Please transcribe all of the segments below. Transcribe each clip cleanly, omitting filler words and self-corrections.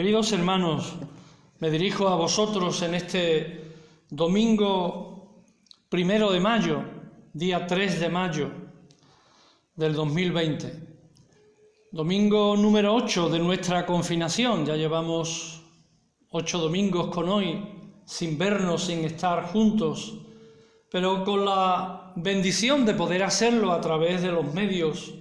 Queridos hermanos, me dirijo a vosotros en este domingo 1 de mayo, día 3 de mayo del 2020. Domingo número 8 de nuestra confinación. Ya llevamos 8 domingos con hoy, sin vernos, sin estar juntos, pero con la bendición de poder hacerlo a través de los medios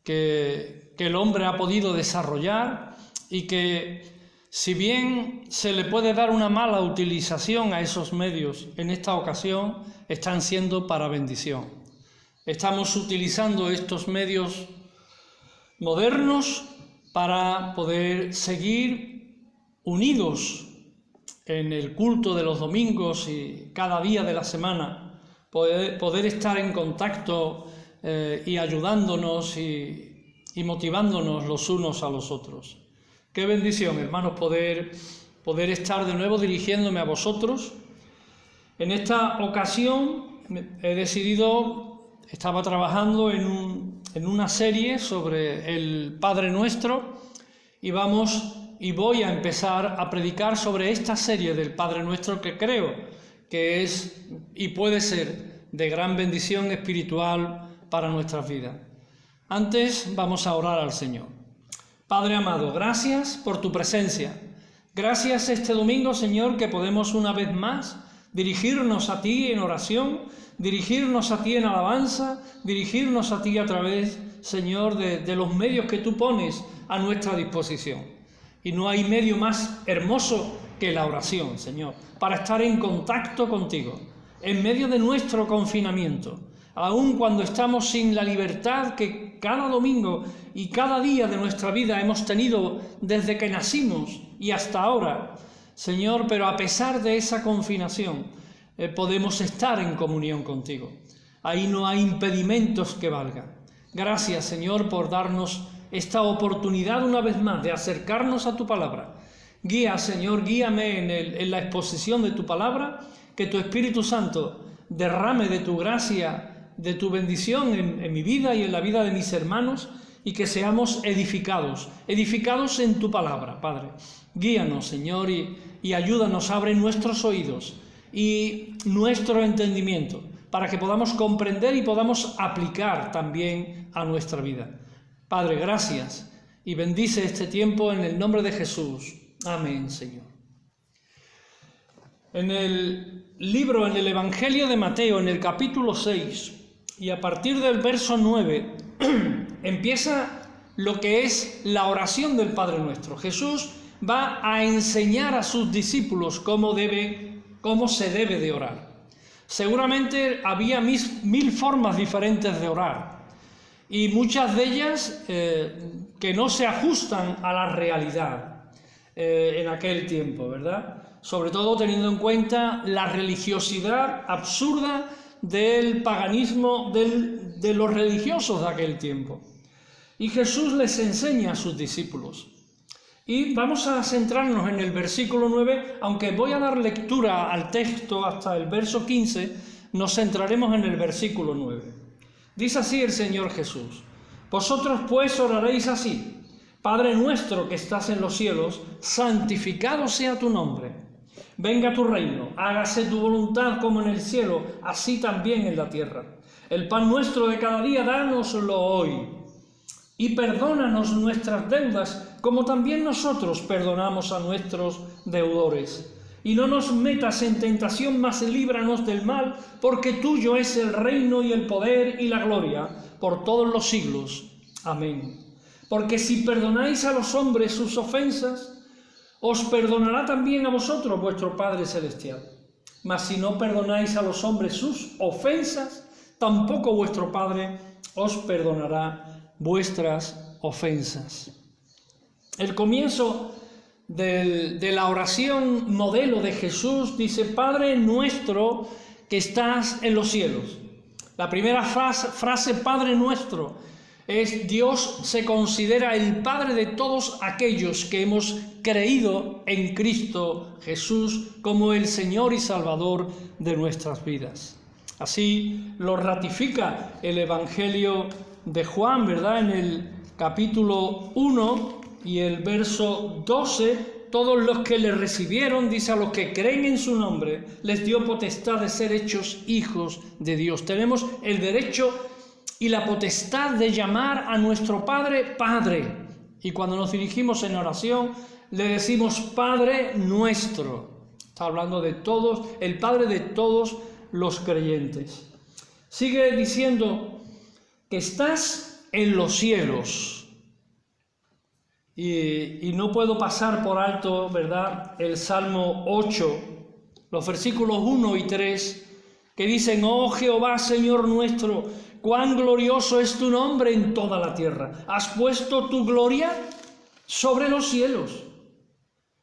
que el hombre ha podido desarrollar y que, si bien se le puede dar una mala utilización a esos medios, en esta ocasión están siendo para bendición. Estamos utilizando estos medios modernos para poder seguir unidos en el culto de los domingos y cada día de la semana, poder estar en contacto y ayudándonos y motivándonos los unos a los otros. Qué bendición, hermanos, poder estar de nuevo dirigiéndome a vosotros. En esta ocasión he decidido, estaba trabajando en una serie sobre el Padre Nuestro y voy a empezar a predicar sobre esta serie del Padre Nuestro, que creo que es y puede ser de gran bendición espiritual para nuestras vidas. Antes vamos a orar al Señor. Padre amado, gracias por tu presencia. Gracias este domingo, Señor, que podemos una vez más dirigirnos a ti en oración, dirigirnos a ti en alabanza, dirigirnos a ti a través, Señor, de los medios que tú pones a nuestra disposición. Y no hay medio más hermoso que la oración, Señor, para estar en contacto contigo, en medio de nuestro confinamiento, aun cuando estamos sin la libertad que cada domingo y cada día de nuestra vida hemos tenido desde que nacimos y hasta ahora, Señor, pero a pesar de esa confinación, podemos estar en comunión contigo. Ahí no hay impedimentos que valgan. Gracias, Señor, por darnos esta oportunidad una vez más de acercarnos a tu palabra. Guía, Señor, guíame en la exposición de tu palabra, que tu Espíritu Santo derrame de tu gracia, de tu bendición en mi vida y en la vida de mis hermanos, y que seamos edificados en tu palabra, Padre. Guíanos, Señor, y ayúdanos, abre nuestros oídos y nuestro entendimiento, para que podamos comprender y podamos aplicar también a nuestra vida. Padre, gracias, y bendice este tiempo en el nombre de Jesús. Amén, Señor. En el Evangelio de Mateo, en el capítulo 6, y a partir del verso 9, empieza lo que es la oración del Padre Nuestro. Jesús va a enseñar a sus discípulos cómo se debe de orar. Seguramente había mil formas diferentes de orar, y muchas de ellas que no se ajustan a la realidad en aquel tiempo, ¿verdad? Sobre todo teniendo en cuenta la religiosidad absurda del paganismo de los religiosos de aquel tiempo. Y Jesús les enseña a sus discípulos. Y vamos a centrarnos en el versículo 9, aunque voy a dar lectura al texto hasta el verso 15, nos centraremos en el versículo 9. Dice así el Señor Jesús: Vosotros pues oraréis así: Padre nuestro que estás en los cielos, santificado sea tu nombre. Venga tu reino, hágase tu voluntad como en el cielo, así también en la tierra. El pan nuestro de cada día, dánoslo hoy. Y perdónanos nuestras deudas, como también nosotros perdonamos a nuestros deudores. Y no nos metas en tentación, mas líbranos del mal, porque tuyo es el reino y el poder y la gloria, por todos los siglos. Amén. Porque si perdonáis a los hombres sus ofensas, os perdonará también a vosotros vuestro Padre Celestial. Mas si no perdonáis a los hombres sus ofensas, tampoco vuestro Padre os perdonará vuestras ofensas. El comienzo de la oración modelo de Jesús dice: Padre nuestro que estás en los cielos. La primera frase, Padre nuestro, es: Dios se considera el Padre de todos aquellos que hemos creído en Cristo Jesús como el Señor y Salvador de nuestras vidas. Así lo ratifica el Evangelio de Juan, ¿verdad? En el capítulo 1, y el verso 12, todos los que le recibieron, dice, a los que creen en su nombre, les dio potestad de ser hechos hijos de Dios. Tenemos el derecho y la potestad de llamar a nuestro Padre, Padre. Y cuando nos dirigimos en oración, le decimos Padre nuestro. Está hablando de todos, el Padre de todos los creyentes. Sigue diciendo que estás en los cielos. Y no puedo pasar por alto, ¿verdad?, el Salmo 8, los versículos 1 y 3, que dicen: Oh Jehová, Señor nuestro, cuán glorioso es tu nombre en toda la tierra. Has puesto tu gloria sobre los cielos.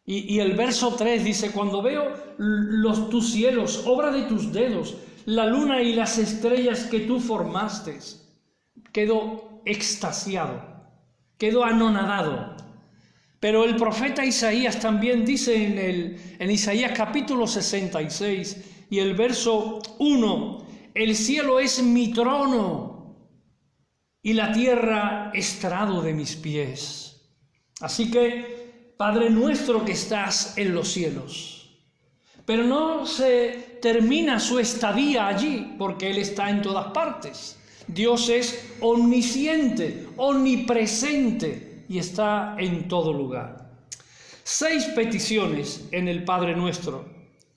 Y el verso 3 dice: Cuando veo tus cielos, obra de tus dedos, la luna y las estrellas que tú formaste, quedo extasiado, quedo anonadado. Pero el profeta Isaías también dice en Isaías capítulo 66 y el verso 1: El cielo es mi trono y la tierra estrado de mis pies. Así que, Padre nuestro que estás en los cielos. Pero no se termina su estadía allí, porque Él está en todas partes. Dios es omnisciente, omnipresente, y está en todo lugar. 6 peticiones en el Padre Nuestro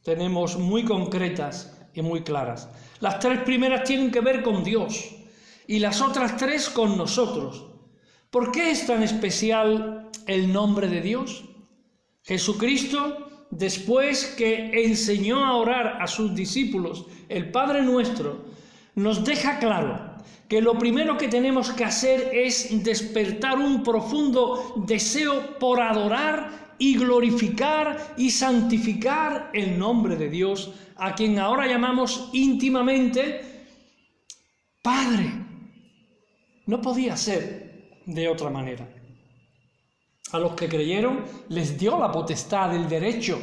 tenemos muy concretas y muy claras. Las 3 primeras tienen que ver con Dios y las otras 3 con nosotros. ¿Por qué es tan especial el nombre de Dios? Jesucristo, después que enseñó a orar a sus discípulos el Padre Nuestro, nos deja claro que lo primero que tenemos que hacer es despertar un profundo deseo por adorar y glorificar y santificar el nombre de Dios, a quien ahora llamamos íntimamente Padre. No podía ser de otra manera. A los que creyeron les dio la potestad, el derecho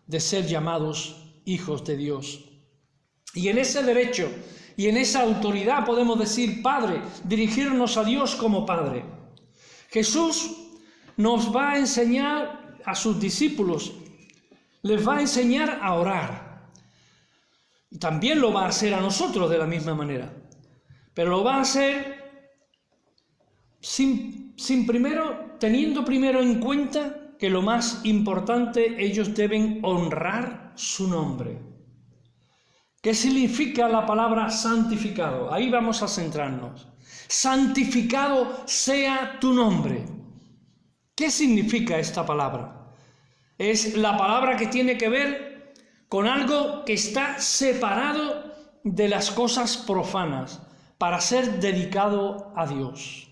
de ser llamados hijos de Dios. Y en ese derecho y en esa autoridad podemos decir Padre, dirigirnos a Dios como Padre. Jesús nos va a enseñar a sus discípulos, les va a enseñar a orar. Y también lo va a hacer a nosotros de la misma manera. Pero lo va a hacer teniendo primero en cuenta que lo más importante, ellos deben honrar su nombre. ¿Qué significa la palabra santificado? Ahí vamos a centrarnos. Santificado sea tu nombre. ¿Qué significa esta palabra? Es la palabra que tiene que ver con algo que está separado de las cosas profanas para ser dedicado a Dios.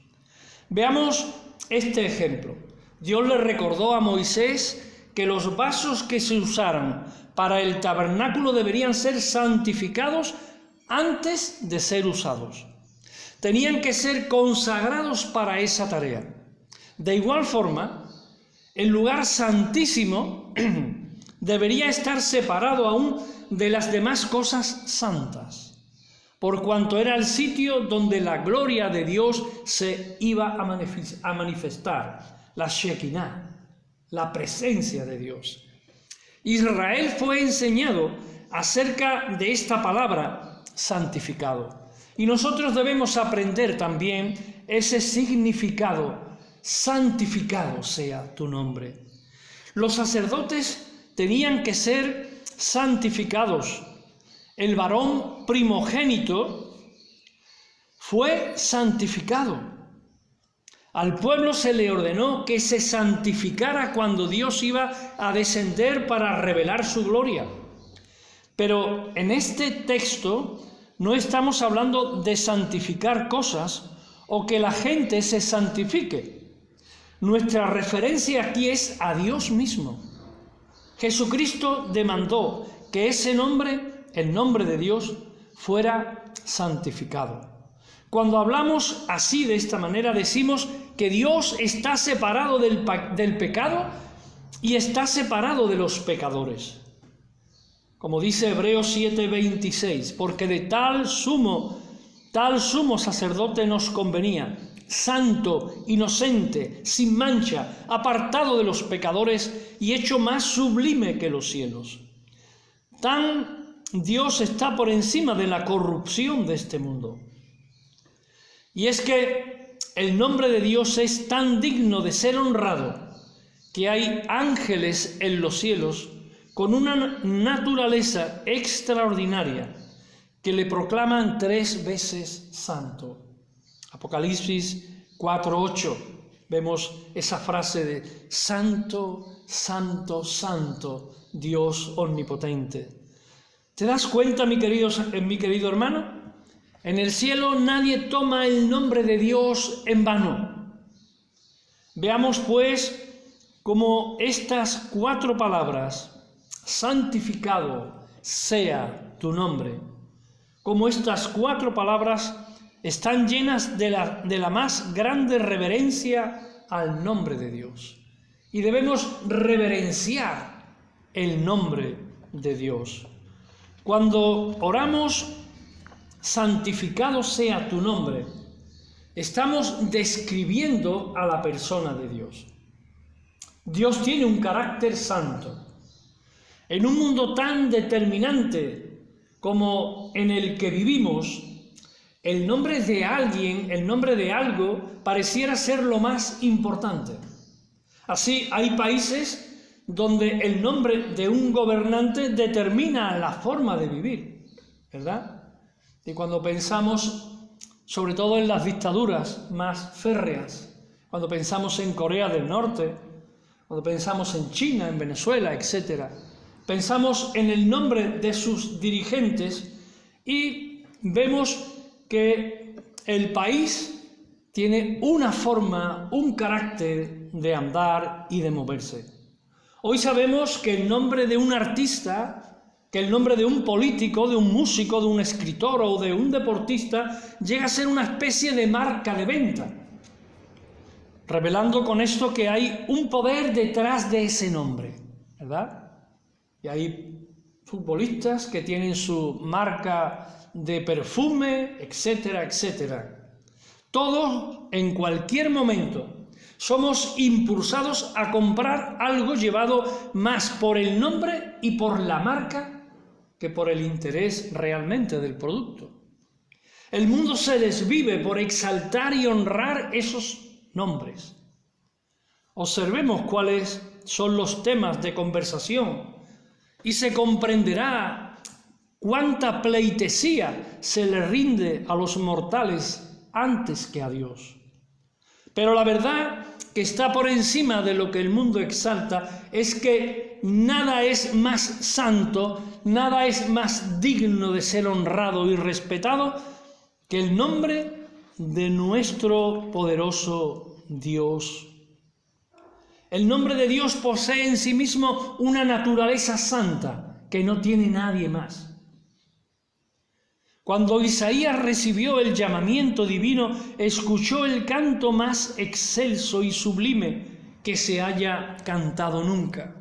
Veamos este ejemplo. Dios le recordó a Moisés que los vasos que se usaran para el tabernáculo deberían ser santificados antes de ser usados. Tenían que ser consagrados para esa tarea. De igual forma, el lugar santísimo debería estar separado aún de las demás cosas santas, por cuanto era el sitio donde la gloria de Dios se iba a manifestar, la Shekinah, la presencia de Dios. Israel fue enseñado acerca de esta palabra santificado. Y nosotros debemos aprender también ese significado: santificado sea tu nombre. Los sacerdotes tenían que ser santificados. El varón primogénito fue santificado. Al pueblo se le ordenó que se santificara cuando Dios iba a descender para revelar su gloria. Pero en este texto no estamos hablando de santificar cosas o que la gente se santifique. Nuestra referencia aquí es a Dios mismo. Jesucristo demandó que ese nombre, el nombre de Dios, fuera santificado. Cuando hablamos así, de esta manera, decimos que Dios está separado del pecado y está separado de los pecadores. Como dice Hebreos 7:26, porque de tal sumo sacerdote nos convenía, santo, inocente, sin mancha, apartado de los pecadores y hecho más sublime que los cielos. Tan Dios está por encima de la corrupción de este mundo. Y es que el nombre de Dios es tan digno de ser honrado que hay ángeles en los cielos con una naturaleza extraordinaria que le proclaman 3 veces santo. Apocalipsis 4:8, vemos esa frase de santo, santo, santo, Dios omnipotente. ¿Te das cuenta, mi querido hermano? En el cielo nadie toma el nombre de Dios en vano. Veamos pues cómo estas 4 palabras, santificado sea tu nombre, como estas 4 palabras están llenas de la más grande reverencia al nombre de Dios. Y debemos reverenciar el nombre de Dios. Cuando oramos, santificado sea tu nombre, estamos describiendo a la persona de Dios. Dios tiene un carácter santo. En un mundo tan determinante como en el que vivimos, el nombre de alguien, el nombre de algo, pareciera ser lo más importante. Así, hay países donde el nombre de un gobernante determina la forma de vivir, ¿verdad? Y cuando pensamos, sobre todo en las dictaduras más férreas, cuando pensamos en Corea del Norte, cuando pensamos en China, en Venezuela, etc., pensamos en el nombre de sus dirigentes y vemos que el país tiene una forma, un carácter de andar y de moverse. Hoy sabemos que el nombre de un artista, que el nombre de un político, de un músico, de un escritor o de un deportista llega a ser una especie de marca de venta, revelando con esto que hay un poder detrás de ese nombre, ¿verdad? Y hay futbolistas que tienen su marca de perfume, etcétera, etcétera. Todos, en cualquier momento, somos impulsados a comprar algo llevado más por el nombre y por la marca que por el interés realmente del producto. El mundo se desvive por exaltar y honrar esos nombres. Observemos cuáles son los temas de conversación y se comprenderá cuánta pleitesía se le rinde a los mortales antes que a Dios. Pero la verdad que está por encima de lo que el mundo exalta es que nada es más santo, nada es más digno de ser honrado y respetado que el nombre de nuestro poderoso Dios. El nombre de Dios posee en sí mismo una naturaleza santa que no tiene nadie más. Cuando Isaías recibió el llamamiento divino, escuchó el canto más excelso y sublime que se haya cantado nunca.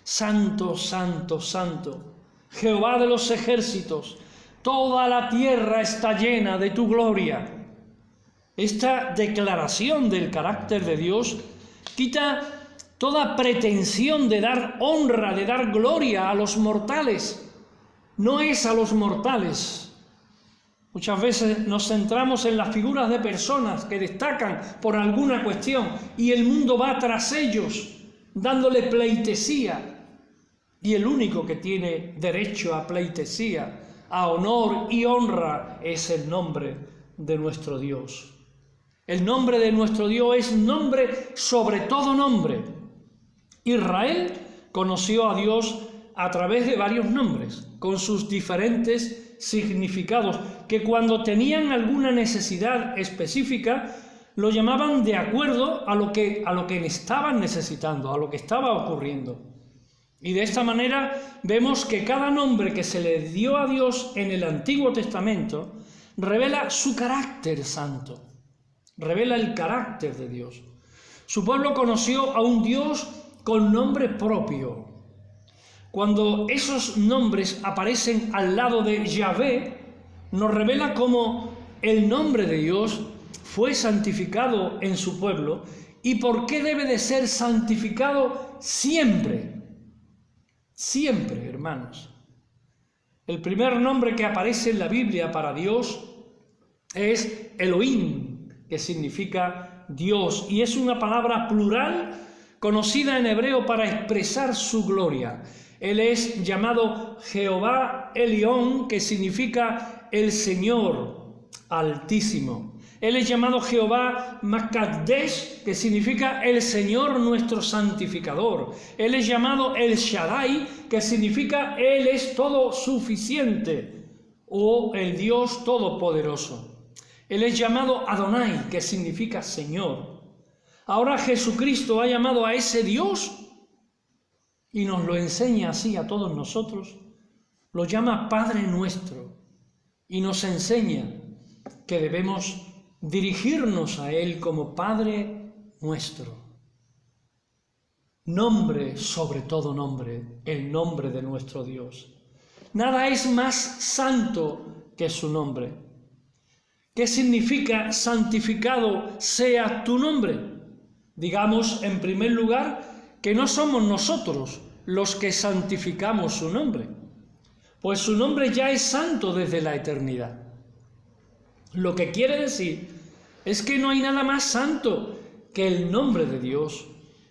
Santo, santo, santo, Jehová de los ejércitos, toda la tierra está llena de tu gloria. Esta declaración del carácter de Dios quita toda pretensión de dar honra, de dar gloria a los mortales. No es a los mortales. Muchas veces nos centramos en las figuras de personas que destacan por alguna cuestión y el mundo va tras ellos, dándole pleitesía. Y el único que tiene derecho a pleitesía, a honor y honra, es el nombre de nuestro Dios. El nombre de nuestro Dios es nombre sobre todo nombre. Israel conoció a Dios a través de varios nombres, con sus diferentes significados, que cuando tenían alguna necesidad específica, lo llamaban de acuerdo a lo que estaban necesitando, a lo que estaba ocurriendo. Y de esta manera vemos que cada nombre que se le dio a Dios en el Antiguo Testamento revela su carácter santo, revela el carácter de Dios. Su pueblo conoció a un Dios con nombre propio. Cuando esos nombres aparecen al lado de Yahvé, nos revela cómo el nombre de Dios fue santificado en su pueblo y por qué debe de ser santificado siempre. Siempre, hermanos. El primer nombre que aparece en la Biblia para Dios es Elohim, que significa Dios, y es una palabra plural conocida en hebreo para expresar su gloria. Él es llamado Jehová Elión, que significa el Señor Altísimo. Él es llamado Jehová Makadesh, que significa el Señor nuestro santificador. Él es llamado El Shaddai, que significa Él es todo suficiente, o el Dios todopoderoso. Él es llamado Adonai, que significa Señor. Ahora Jesucristo ha llamado a ese Dios y nos lo enseña así a todos nosotros. Lo llama Padre nuestro y nos enseña que debemos dirigirnos a Él como Padre nuestro. Nombre sobre todo nombre, el nombre de nuestro Dios. Nada es más santo que su nombre. ¿Qué significa santificado sea tu nombre? Digamos, en primer lugar, que no somos nosotros los que santificamos su nombre, pues su nombre ya es santo desde la eternidad. Lo que quiere decir es que no hay nada más santo que el nombre de Dios.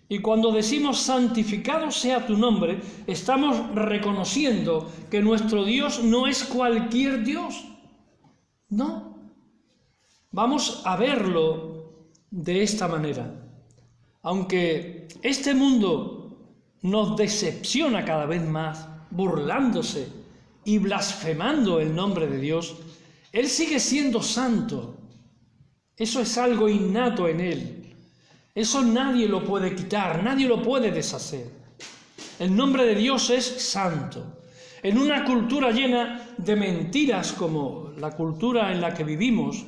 Y cuando decimos santificado sea tu nombre, estamos reconociendo que nuestro Dios no es cualquier Dios. No. Vamos a verlo de esta manera. Aunque este mundo nos decepciona cada vez más, burlándose y blasfemando el nombre de Dios, Él sigue siendo santo. Eso es algo innato en Él. Eso nadie lo puede quitar, nadie lo puede deshacer. El nombre de Dios es santo. En una cultura llena de mentiras como la cultura en la que vivimos,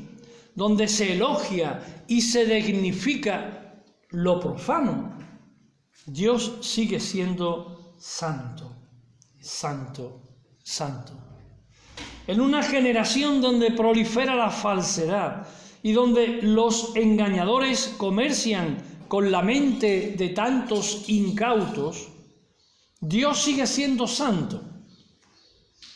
donde se elogia y se dignifica lo profano, Dios sigue siendo santo, santo, santo. En una generación donde prolifera la falsedad y donde los engañadores comercian con la mente de tantos incautos, Dios sigue siendo santo.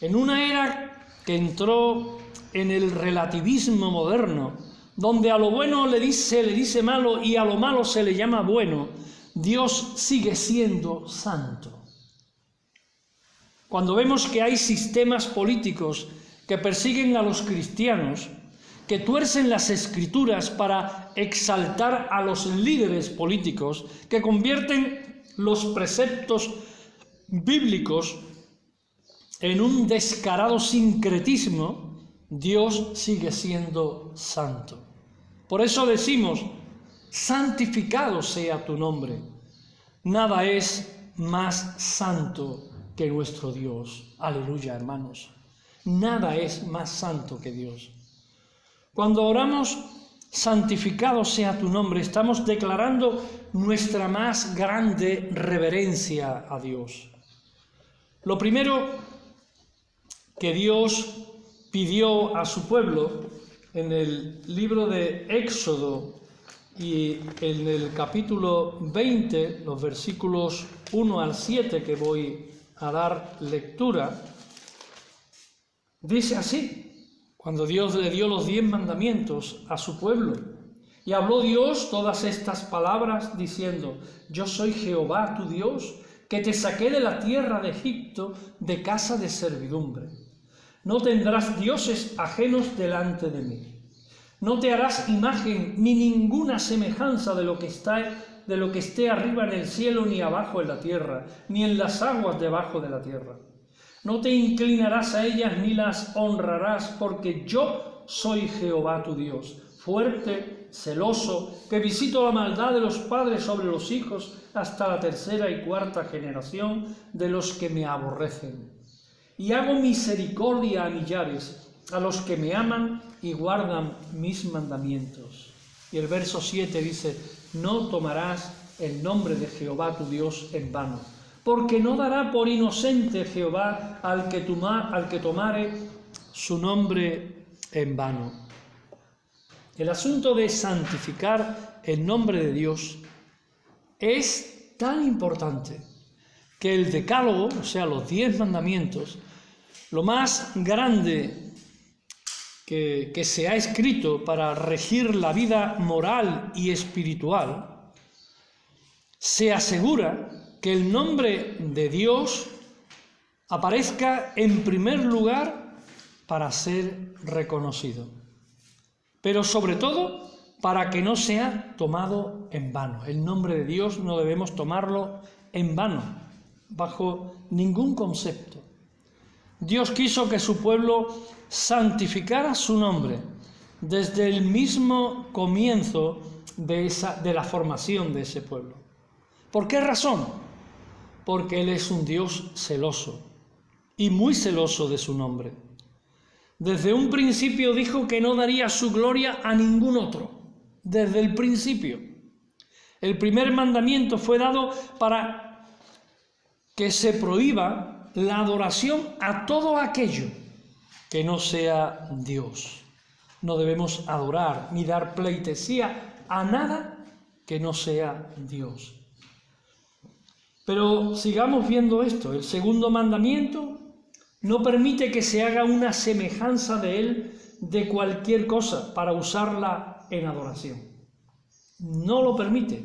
En una era que entró en el relativismo moderno, donde a lo bueno le dice malo y a lo malo se le llama bueno, Dios sigue siendo santo. Cuando vemos que hay sistemas políticos que persiguen a los cristianos, que tuercen las escrituras para exaltar a los líderes políticos, que convierten los preceptos bíblicos en un descarado sincretismo, Dios sigue siendo santo. Por eso decimos, santificado sea tu nombre. Nada es más santo que nuestro Dios. Aleluya, hermanos. Nada es más santo que Dios. Cuando oramos, santificado sea tu nombre, estamos declarando nuestra más grande reverencia a Dios. Lo primero que Dios pidió a su pueblo en el libro de Éxodo y en el capítulo 20, los versículos 1 al 7 que voy a dar lectura, dice así. Cuando Dios le dio los 10 mandamientos a su pueblo, y habló Dios todas estas palabras diciendo: Yo soy Jehová tu Dios, que te saqué de la tierra de Egipto, de casa de servidumbre. No tendrás dioses ajenos delante de mí. No te harás imagen ni ninguna semejanza de lo que esté arriba en el cielo, ni abajo en la tierra, ni en las aguas debajo de la tierra. No te inclinarás a ellas ni las honrarás, porque yo soy Jehová tu Dios, fuerte, celoso, que visito la maldad de los padres sobre los hijos hasta la 3ª y 4ª generación de los que me aborrecen. Y hago misericordia a millares, a los que me aman y guardan mis mandamientos. Y el verso 7 dice: No tomarás el nombre de Jehová tu Dios en vano, porque no dará por inocente Jehová al que tomare su nombre en vano. El asunto de santificar el nombre de Dios es tan importante que el decálogo, o sea, los 10 mandamientos, lo más grande que se ha escrito para regir la vida moral y espiritual, se asegura que el nombre de Dios aparezca en primer lugar para ser reconocido, pero sobre todo para que no sea tomado en vano. El nombre de Dios no debemos tomarlo en vano, bajo ningún concepto. Dios quiso que su pueblo santificara su nombre desde el mismo comienzo de la formación de ese pueblo. ¿Por qué razón? Porque Él es un Dios celoso y muy celoso de su nombre. Desde un principio dijo que no daría su gloria a ningún otro. Desde el principio. El primer mandamiento fue dado para que se prohíba la adoración a todo aquello que no sea Dios. No debemos adorar ni dar pleitesía a nada que no sea Dios. Pero sigamos viendo esto. El segundo mandamiento no permite que se haga una semejanza de él de cualquier cosa para usarla en adoración. No lo permite.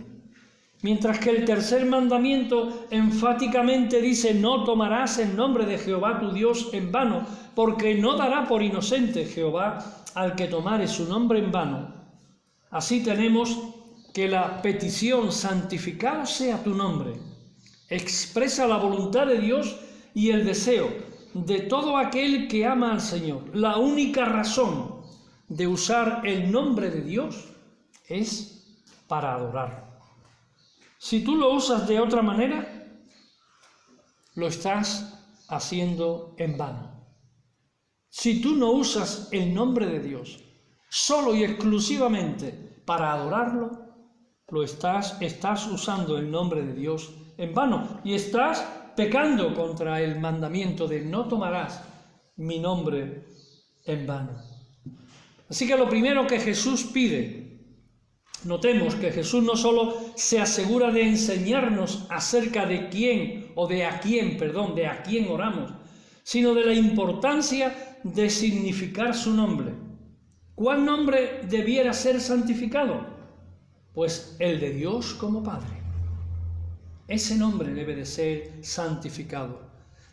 Mientras que el tercer mandamiento enfáticamente dice: no tomarás el nombre de Jehová tu Dios en vano, porque no dará por inocente Jehová al que tomare su nombre en vano. Así tenemos que la petición santificado sea tu nombre expresa la voluntad de Dios y el deseo de todo aquel que ama al Señor. La única razón de usar el nombre de Dios es para adorar. Si tú lo usas de otra manera, lo estás haciendo en vano. Si tú no usas el nombre de Dios solo y exclusivamente para adorarlo, estás usando el nombre de Dios en vano y estás pecando contra el mandamiento de no tomarás mi nombre en vano. Así que lo primero que Jesús pide, notemos que Jesús no solo se asegura de enseñarnos acerca de quién a quién oramos, sino de la importancia de significar su nombre. ¿Cuál nombre debiera ser santificado? Pues el de Dios como Padre. Ese nombre debe de ser santificado.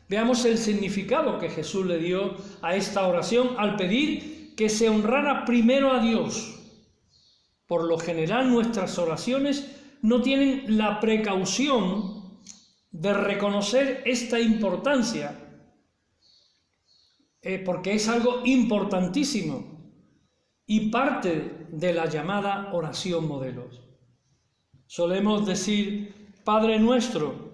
Veamos el significado que Jesús le dio a esta oración al pedir que se honrara primero a Dios. Por lo general, nuestras oraciones no tienen la precaución de reconocer esta importancia, porque es algo importantísimo y parte de la llamada oración modelos. Solemos decir Padre nuestro,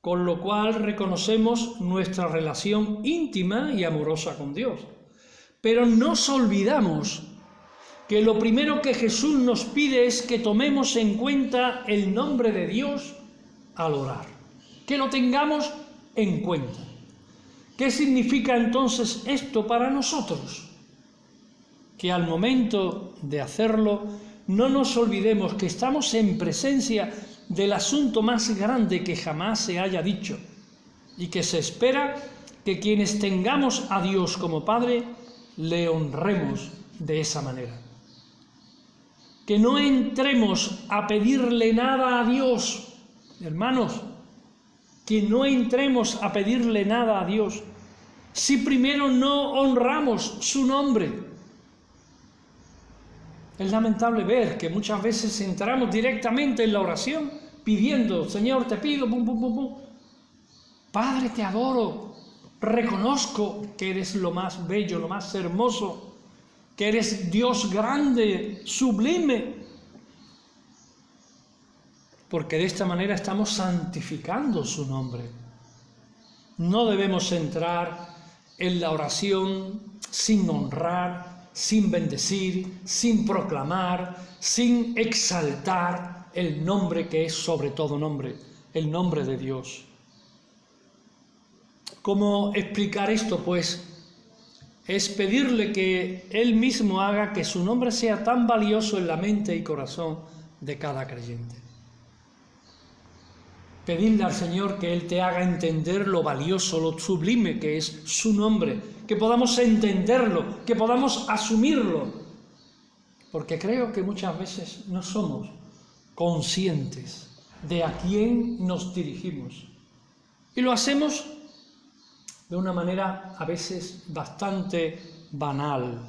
con lo cual reconocemos nuestra relación íntima y amorosa con Dios. Pero nos olvidamos que lo primero que Jesús nos pide es que tomemos en cuenta el nombre de Dios al orar, que lo tengamos en cuenta. ¿Qué significa entonces esto para nosotros? Que al momento de hacerlo no nos olvidemos que estamos en presencia del asunto más grande que jamás se haya dicho y que se espera que quienes tengamos a Dios como Padre le honremos de esa manera. Que no entremos a pedirle nada a Dios, hermanos, que no entremos a pedirle nada a Dios si primero no honramos su nombre. Es lamentable ver que muchas veces entramos directamente en la oración pidiendo: Señor, te pido, pum, pum, pum, pum. Padre, te adoro, reconozco que eres lo más bello, lo más hermoso, que eres Dios grande, sublime. Porque de esta manera estamos santificando su nombre. No debemos entrar en la oración sin honrar, sin bendecir, sin proclamar, sin exaltar el nombre que es sobre todo nombre, el nombre de Dios. ¿Cómo explicar esto? Pues es pedirle que Él mismo haga que su nombre sea tan valioso en la mente y corazón de cada creyente. Pedirle al Señor que Él te haga entender lo valioso, lo sublime que es su nombre, que podamos entenderlo, que podamos asumirlo, porque creo que muchas veces no somos conscientes de a quién nos dirigimos. Y lo hacemos de una manera a veces bastante banal.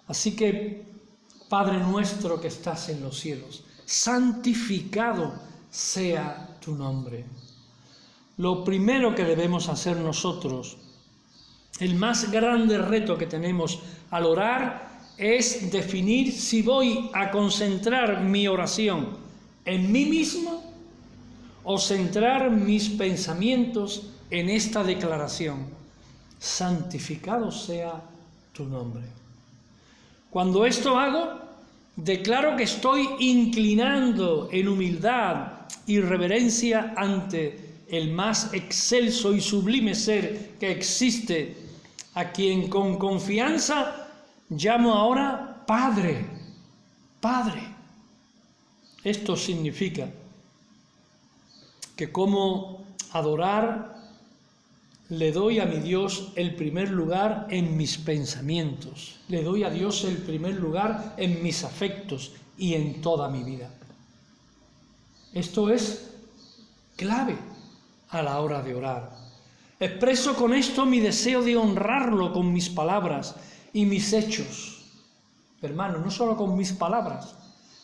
Así que, Padre nuestro que estás en los cielos, santificado sea tu nombre. Lo primero que debemos hacer nosotros, el más grande reto que tenemos al orar, es definir si voy a concentrar mi oración en mí mismo o centrar mis pensamientos en esta declaración: santificado sea tu nombre. Cuando esto hago, declaro que estoy inclinando en humildad y reverencia ante el más excelso y sublime ser que existe, a quien con confianza llamo ahora Padre. Padre. Esto significa que como adorar, le doy a mi Dios el primer lugar en mis pensamientos, le doy a Dios el primer lugar en mis afectos y en toda mi vida. Esto es clave a la hora de orar. Expreso con esto mi deseo de honrarlo con mis palabras y mis hechos. Hermano, no solo con mis palabras,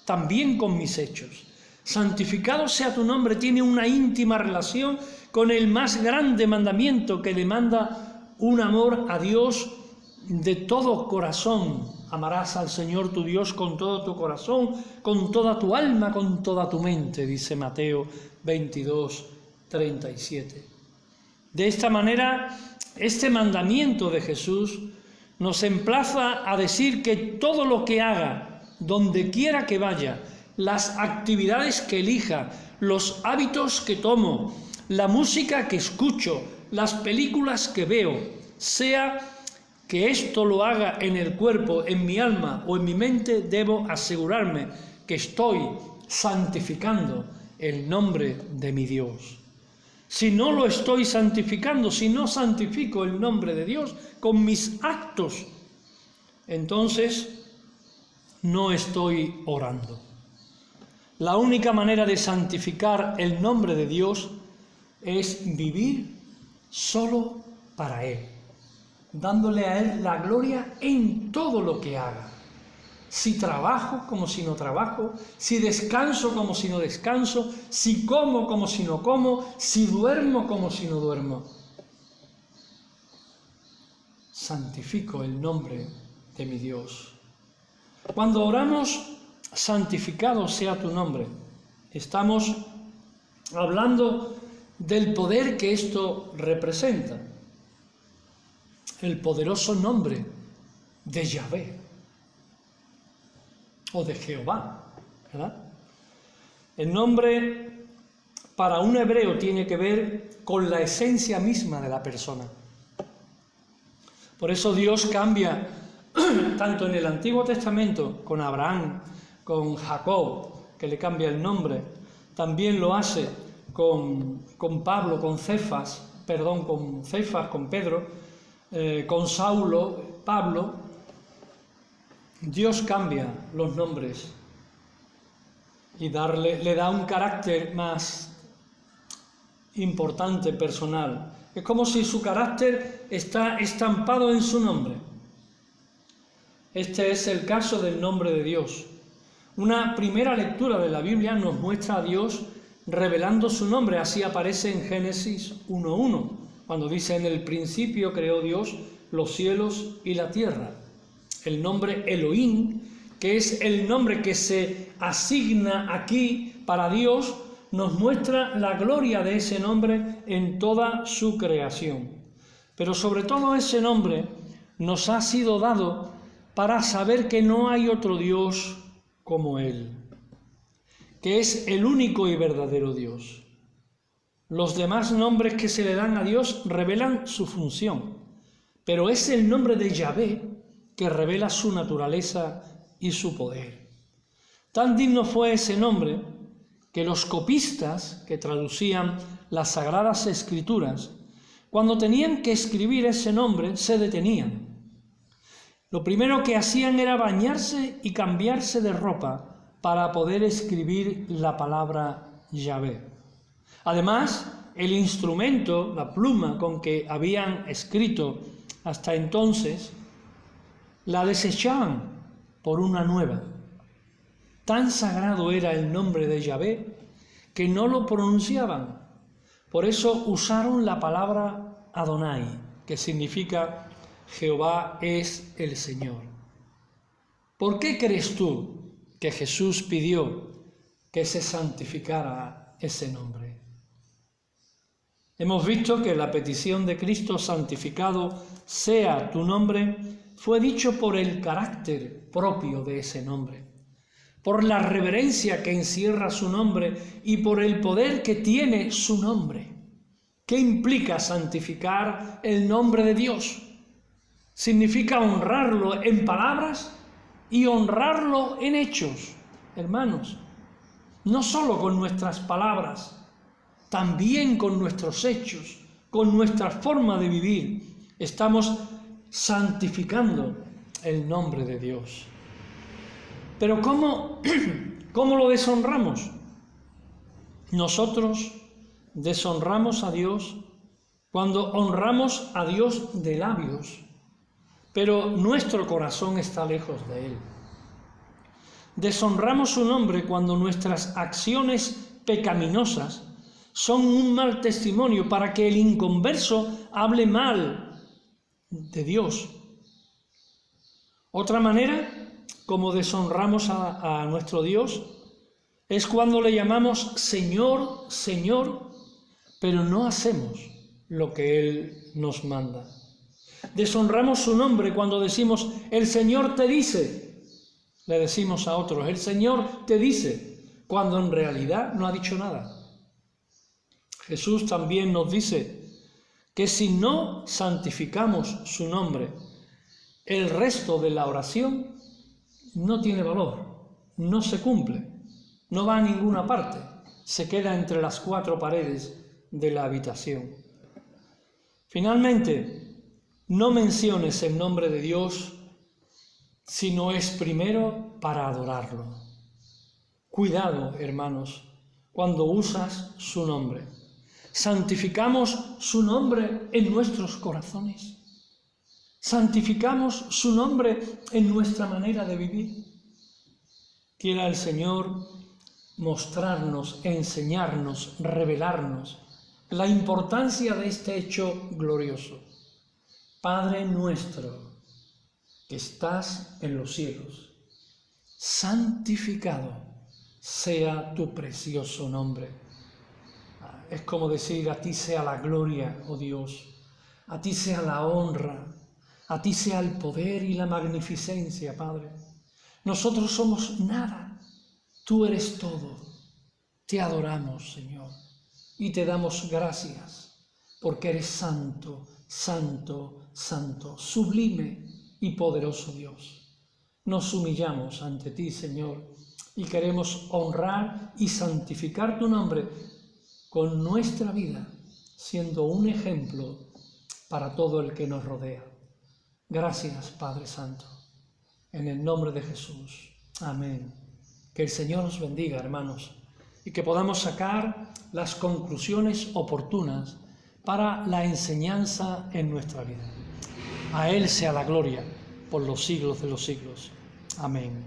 también con mis hechos. Santificado sea tu nombre tiene una íntima relación con el más grande mandamiento que demanda un amor a Dios de todo corazón. Amarás al Señor tu Dios con todo tu corazón, con toda tu alma, con toda tu mente, dice Mateo 22, 37. De esta manera, este mandamiento de Jesús nos emplaza a decir que todo lo que haga, donde quiera que vaya, las actividades que elija, los hábitos que tomo, la música que escucho, las películas que veo, sea que esto lo haga en el cuerpo, en mi alma o en mi mente, debo asegurarme que estoy santificando el nombre de mi Dios. Si no lo estoy santificando, si no santifico el nombre de Dios con mis actos, entonces no estoy orando. La única manera de santificar el nombre de Dios es vivir solo para Él, dándole a Él la gloria en todo lo que haga. Si trabajo como si no trabajo, si descanso como si no descanso, si como como si no como, si duermo como si no duermo. Santifico el nombre de mi Dios. Cuando oramos, santificado sea tu nombre, estamos hablando del poder que esto representa. El poderoso nombre de Yahvé o de Jehová, ¿verdad? El nombre para un hebreo tiene que ver con la esencia misma de la persona. Por eso Dios cambia, tanto en el Antiguo Testamento, con Abraham, con Jacob, que le cambia el nombre, también lo hace con Pablo, con Cefas, con Pedro, con Saulo, Pablo. Dios cambia los nombres y le da un carácter más importante, personal. Es como si su carácter está estampado en su nombre. Este es el caso del nombre de Dios. Una primera lectura de la Biblia nos muestra a Dios revelando su nombre. Así aparece en Génesis 1:1, cuando dice: en el principio creó Dios los cielos y la tierra. El nombre Elohim, que es el nombre que se asigna aquí para Dios, nos muestra la gloria de ese nombre en toda su creación. Pero sobre todo ese nombre nos ha sido dado para saber que no hay otro Dios como Él, que es el único y verdadero Dios. Los demás nombres que se le dan a Dios revelan su función, pero es el nombre de Yahvé que revela su naturaleza y su poder. Tan digno fue ese nombre que los copistas que traducían las Sagradas Escrituras, cuando tenían que escribir ese nombre, se detenían. Lo primero que hacían era bañarse y cambiarse de ropa para poder escribir la palabra Yahvé. Además, el instrumento, la pluma con que habían escrito hasta entonces, la desechaban por una nueva. Tan sagrado era el nombre de Yahvé que no lo pronunciaban. Por eso usaron la palabra Adonai, que significa Jehová es el Señor. ¿Por qué crees tú que Jesús pidió que se santificara ese nombre? Hemos visto que la petición de Cristo, santificado sea tu nombre, fue dicho por el carácter propio de ese nombre, por la reverencia que encierra su nombre y por el poder que tiene su nombre. ¿Qué implica santificar el nombre de Dios? Significa honrarlo en palabras y honrarlo en hechos, hermanos. No solo con nuestras palabras, también con nuestros hechos, con nuestra forma de vivir. Estamos santificando el nombre de Dios. Pero ¿cómo lo deshonramos? Nosotros deshonramos a Dios cuando honramos a Dios de labios, pero nuestro corazón está lejos de Él. Deshonramos su nombre cuando nuestras acciones pecaminosas son un mal testimonio para que el inconverso hable mal de Dios. Otra manera, como deshonramos a nuestro Dios, es cuando le llamamos Señor, Señor, pero no hacemos lo que Él nos manda. Deshonramos su nombre cuando decimos, el Señor te dice, le decimos a otros, el Señor te dice, cuando en realidad no ha dicho nada. Jesús también nos dice que si no santificamos su nombre, el resto de la oración no tiene valor, no se cumple, no va a ninguna parte, se queda entre las cuatro paredes de la habitación. Finalmente, no menciones el nombre de Dios si no es primero para adorarlo. Cuidado, hermanos, cuando usas su nombre. Santificamos su nombre en nuestros corazones. Santificamos su nombre en nuestra manera de vivir. Quiera el Señor mostrarnos, enseñarnos, revelarnos la importancia de este hecho glorioso. Padre nuestro, que estás en los cielos, santificado sea tu precioso nombre. Es como decir, a ti sea la gloria, oh Dios, a ti sea la honra, a ti sea el poder y la magnificencia, Padre. Nosotros somos nada, tú eres todo. Te adoramos, Señor, y te damos gracias, porque eres santo, santo, santo, sublime y poderoso Dios. Nos humillamos ante ti, Señor, y queremos honrar y santificar tu nombre con nuestra vida, siendo un ejemplo para todo el que nos rodea. Gracias, Padre Santo, en el nombre de Jesús. Amén. Que el Señor nos bendiga, hermanos, y que podamos sacar las conclusiones oportunas para la enseñanza en nuestra vida. A Él sea la gloria por los siglos de los siglos. Amén.